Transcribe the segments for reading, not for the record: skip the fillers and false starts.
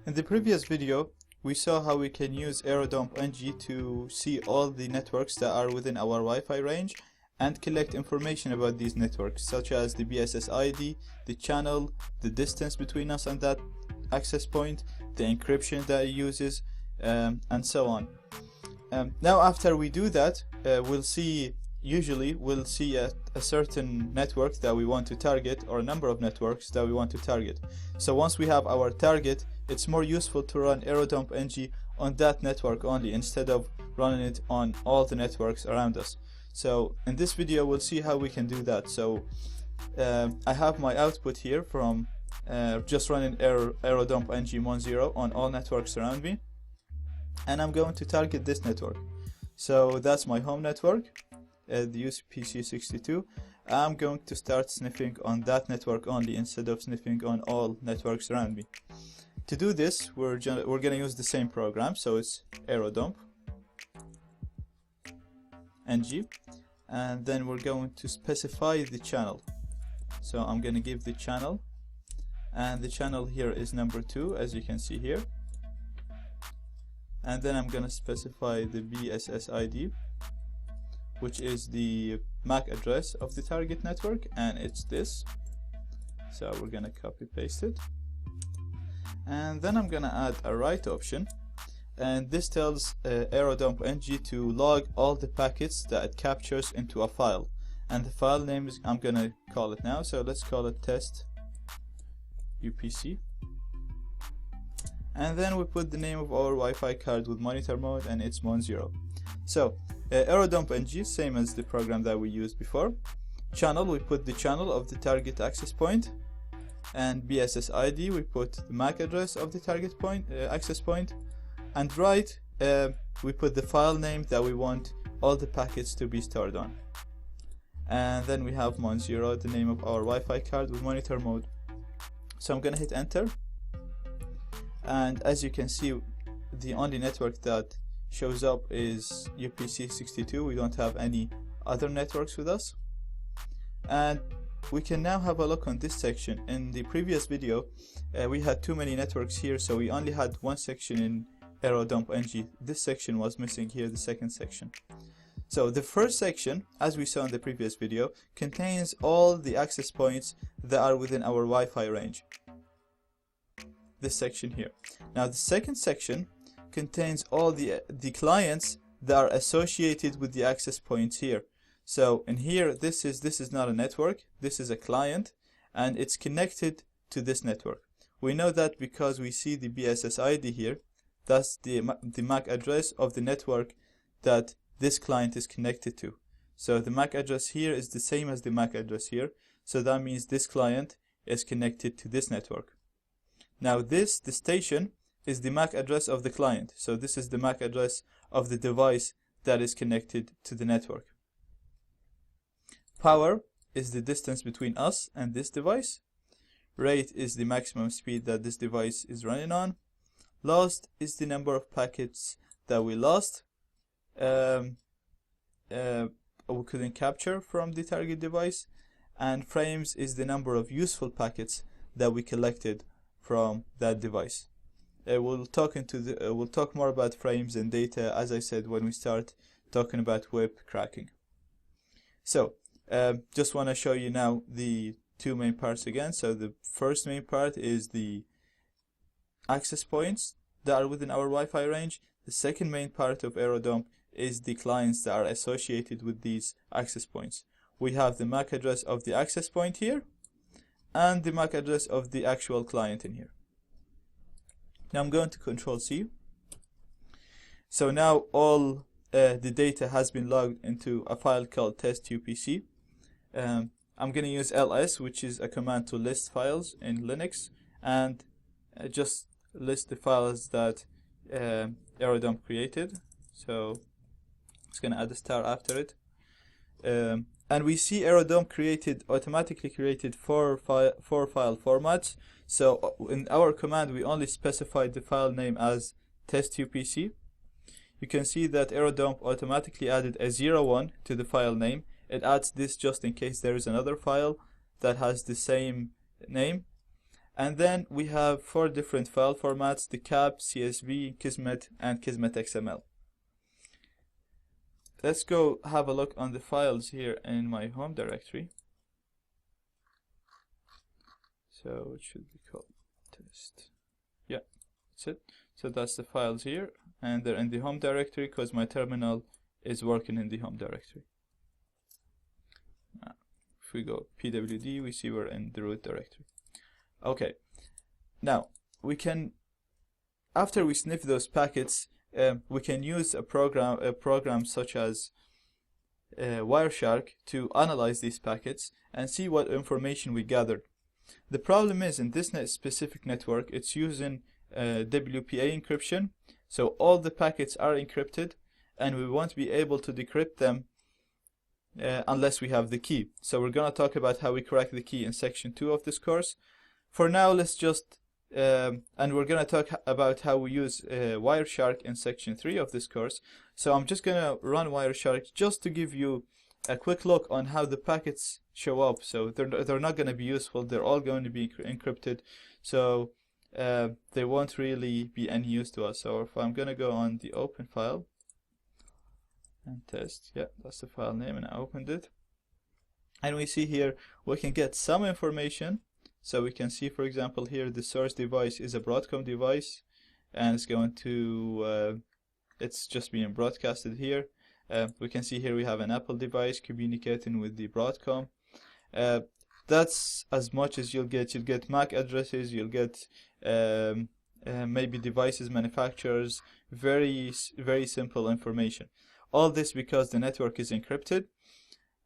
In the previous video, we saw how we can use airodump-ng to see all the networks that are within our Wi-Fi range and collect information about these networks, such as the BSS ID, the channel, the distance between us and that access point, the encryption that it uses, and so on. Now after we do that, we'll see a certain network that we want to target, or a number of networks that we want to target. So once we have our target, it's more useful to run airodump-ng on that network only instead of running it on all the networks around us. So in this video we'll see how we can do that. So I have my output here from just running airodump-ng mon0 on all networks around me, and I'm going to target this network. So that's my home network, the UPC62. I'm going to start sniffing on that network only instead of sniffing on all networks around me. To do this, we're going to use the same program, so it's airodump-ng, and then we're going to specify the channel. So I'm going to give the channel, and the channel here is number 2, as you can see here. And then I'm going to specify the BSS ID, which is the MAC address of the target network, and it's this. So we're going to copy paste it. And then I'm going to add a write option, and this tells airodump-ng to log all the packets that it captures into a file, and the file name is, I'm going to call it now, so let's call it test UPC. And then we put the name of our Wi-Fi card with monitor mode, and it's mon0. So airodump-ng, same as the program that we used before. Channel, we put the channel of the target access point, and BSS ID, we put the MAC address of the target point, access point, and write, we put the file name that we want all the packets to be stored on. And then we have mon0, the name of our Wi-Fi card with monitor mode. So I'm gonna hit enter, and as you can see, the only network that shows up is UPC62. We don't have any other networks with us. And we can now have a look on this section. In the previous video, we had too many networks here, so we only had one section in airodump-ng. This section was missing here, the second section. So the first section, as we saw in the previous video, contains all the access points that are within our Wi-Fi range. This section here. Now the second section contains all the clients that are associated with the access points here. So in here, this is not a network, this is a client, and it's connected to this network. We know that because we see the BSS ID here. That's the MAC address of the network that this client is connected to. So the MAC address here is the same as the MAC address here, so that means this client is connected to this network. Now the station is the MAC address of the client, so this is the MAC address of the device that is connected to the network. Power is the distance between us and this device. Rate is the maximum speed that this device is running on. Lost is the number of packets that we lost, we couldn't capture from the target device. And frames is the number of useful packets that we collected from that device. We'll talk more about frames and data, as I said, when we start talking about web cracking. So just want to show you now the two main parts again. So the first main part is the access points that are within our Wi-Fi range. The second main part of airodump is the clients that are associated with these access points. We have the MAC address of the access point here, and the MAC address of the actual client in here. Now I'm going to Control C. So now all the data has been logged into a file called test UPC. I'm going to use ls, which is a command to list files in Linux, and just list the files that airodump created. So it's going to add a star after it. And we see airodump automatically created four file formats. So in our command, we only specified the file name as test UPC. You can see that airodump automatically added a 01 to the file name. It adds this just in case there is another file that has the same name. And then we have 4 different file formats: the cap, CSV, Kismet, and Kismet XML. Let's go have a look on the files here in my home directory. So it should be called test. Yeah, that's it. So that's the files here, and they're in the home directory because my terminal is working in the home directory. If we go pwd, we see we're in the root directory. Okay, now we can, after we sniff those packets, we can use a program such as Wireshark to analyze these packets and see what information we gathered. The problem is, in this specific network, it's using WPA encryption, so all the packets are encrypted, and we won't be able to decrypt them unless we have the key. So we're going to talk about how we crack the key in section 2 of this course. For now, let's just and we're going to talk about how we use Wireshark in section 3 of this course. So I'm just going to run Wireshark just to give you a quick look on how the packets show up. So they're not going to be useful. They're all going to be encrypted, so they won't really be any use to us. So if I'm going to go on the open file and test, yeah, that's the file name, and I opened it, and we see here we can get some information. So we can see, for example, here the source device is a Broadcom device, and it's going to it's just being broadcasted here. We can see here we have an Apple device communicating with the Broadcom. That's as much as you'll get. You'll get MAC addresses, you'll get maybe devices, manufacturers, very simple information. All this because the network is encrypted.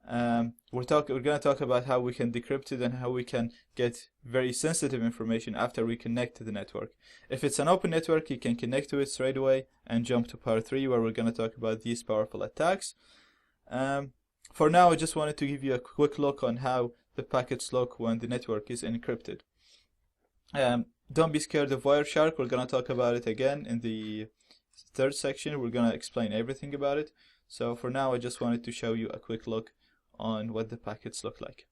We're going to talk about how we can decrypt it and how we can get very sensitive information after we connect to the network. If it's an open network, you can connect to it straight away and jump to part 3, where we're going to talk about these powerful attacks. For now, I just wanted to give you a quick look on how the packets look when the network is encrypted. Don't be scared of Wireshark. We're going to talk about it again in the 3rd section. We're going to explain everything about it. So for now, I just wanted to show you a quick look on what the packets look like.